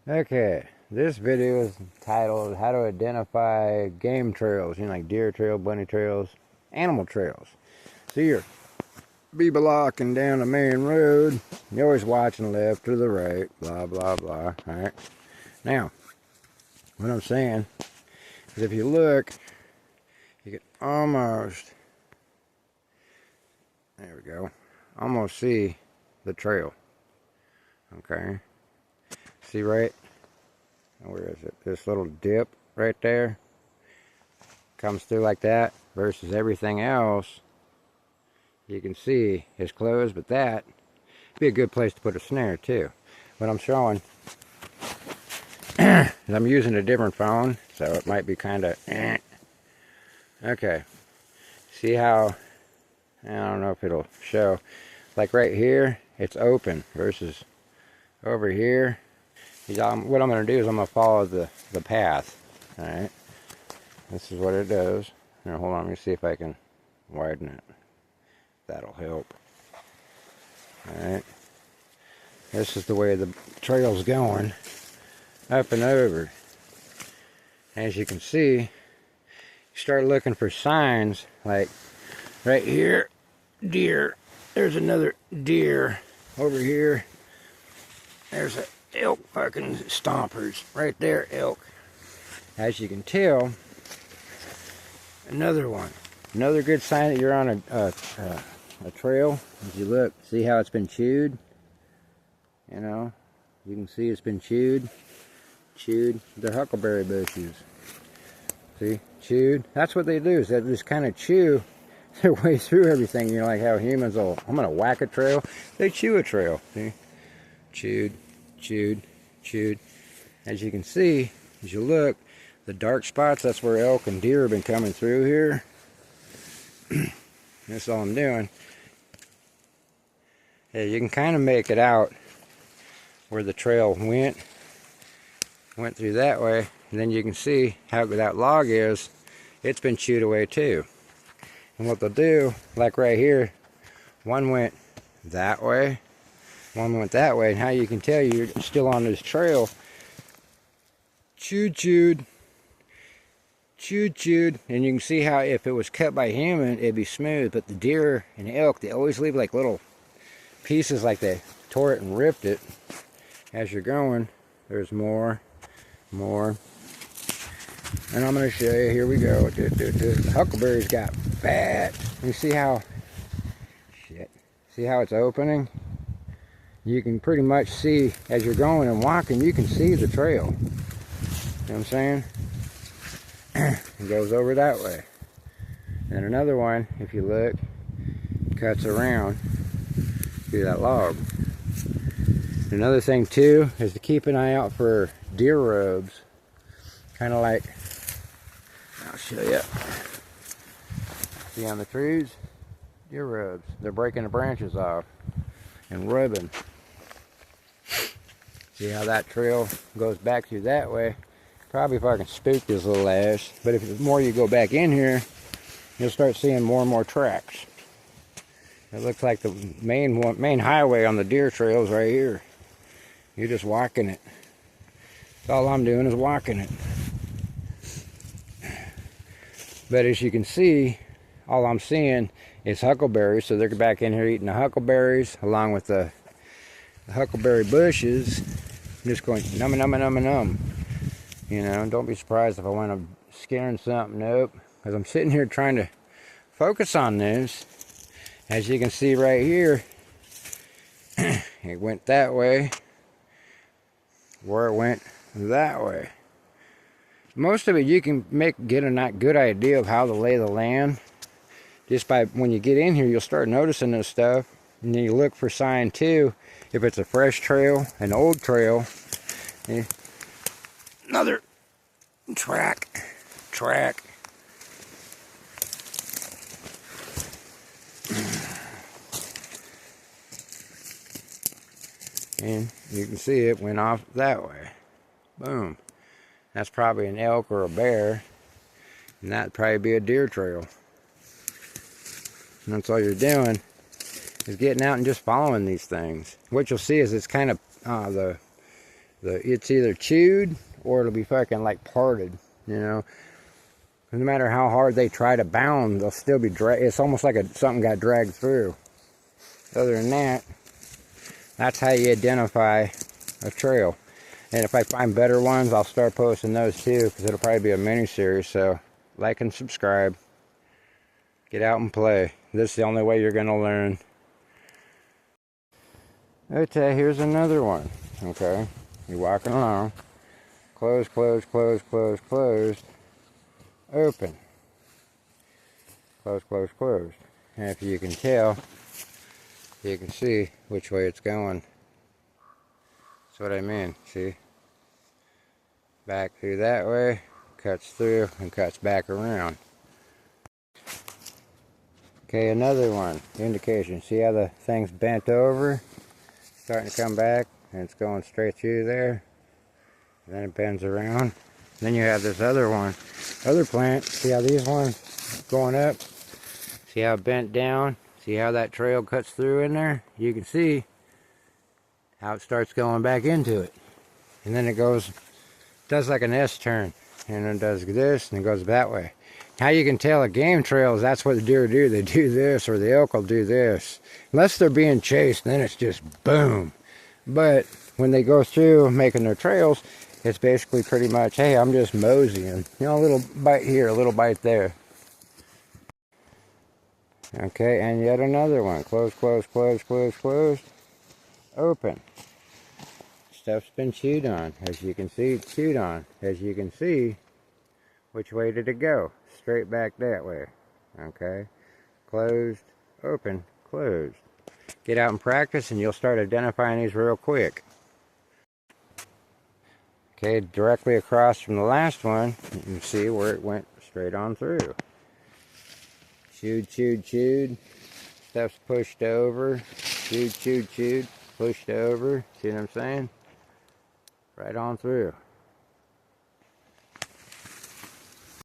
Okay, this video is titled How to Identify Game Trails, like deer trail, bunny trails, animal trails. So you're be-blocking down the main road, you're always watching left or the right, blah, blah, blah, alright? Now, what I'm saying is if you look, you can almost, there we go, almost see the trail, okay? See right? Where is it? This little dip right there comes through like that versus everything else you can see is closed, but that would be a good place to put a snare too. What I'm showing is I'm using a different phone, so it might be kind of okay. See how, I don't know if it'll show, like right here it's open versus over here. What I'm going to do is I'm going to follow the path. Alright. This is what it does. Now hold on, let me see if I can widen it. That'll help. Alright. This is the way the trail's going. Up and over. As you can see, you start looking for signs like right here, deer. There's another deer. Over here, there's a elk fucking stompers right there, elk. As you can tell, another one, another good sign that you're on a trail. As you look, see how it's been chewed, you can see it's been chewed. They're huckleberry bushes, see, chewed. That's what they do, is they just kind of chew their way through everything. Like how humans will, I'm gonna whack a trail, they chew a trail, see, chewed. As you can see, as you look, the dark spots, that's where elk and deer have been coming through here. That's all I'm doing. Yeah, you can kind of make it out where the trail went through that way, and then you can see how that log is. It's been chewed away too. And what they'll do, like right here, one went that way, one went that way, and how you can tell you're still on this trail. Chewed, and you can see how if it was cut by human, it'd be smooth, but the deer and elk, they always leave like little pieces, like they tore it and ripped it. As you're going, there's more, and I'm going to show you. Here we go. The huckleberry's got fat. You see how, see how it's opening? You can pretty much see, as you're going and walking, you can see the trail. You know what I'm saying? It goes over that way. And another one, if you look, cuts around through that log. Another thing too is to keep an eye out for deer rubs. Kind of like, I'll show you. See on the trees? Deer rubs. They're breaking the branches off and rubbing. See how that trail goes back through that way? Probably fucking spook this little ass. But if the more you go back in here, you'll start seeing more and more tracks. It looks like the main highway on the deer trail is right here. You're just walking it. That's all I'm doing is walking it. But as you can see, all I'm seeing is huckleberries. So they're back in here eating the huckleberries along with the huckleberry bushes. I'm just going num. Don't be surprised if I wind up scaring something up, because I'm sitting here trying to focus on this. As you can see right here, it went that way, where it went that way. Most of it you can get a good idea of how to lay the land just by, when you get in here, you'll start noticing this stuff, and then you look for sign too, if it's a fresh trail, an old trail. Another track. And you can see it went off that way. Boom. That's probably an elk or a bear, and that'd probably be a deer trail. And that's all you're doing, is getting out and just following these things. What you'll see is it's kind of the It's either chewed or it'll be fucking like parted, you know. No matter how hard they try to bound, they'll still be it's almost like something got dragged through. Other than that, that's how you identify a trail. And if I find better ones, I'll start posting those too, because it'll probably be a mini-series. So like and subscribe. Get out and play. This is the only way you're going to learn. Okay, here's another one. Okay, you're walking along. Closed, closed, closed, closed, closed. Open. Closed, closed, closed. And if you can tell, you can see which way it's going. That's what I mean, see? Back through that way, cuts through, and cuts back around. Okay, another one, indication. See how the thing's bent over? Starting to come back, and it's going straight through there. And then it bends around. Then you have this other one, other plant. See how these ones going up? See how it bent down? See how that trail cuts through in there? You can see how it starts going back into it. And then it does like an S turn. And it does this, and it goes that way. How you can tell a game trail is that's what the deer do. They do this, or the elk will do this. Unless they're being chased, then it's just boom. But when they go through making their trails, it's basically pretty much, hey, I'm just moseying. You know, a little bite here, a little bite there. Okay, and yet another one. Close, close, close, close, close. Open. Stuff's been chewed on. As you can see, it's chewed on. As you can see, which way did it go? Straight back that way. Okay. Closed, open, closed. Get out and practice and you'll start identifying these real quick. Okay, directly across from the last one, you can see where it went straight on through. Chewed, chewed, chewed. Stuff's pushed over. Chewed, chewed, chewed. Pushed over. See what I'm saying? Right on through.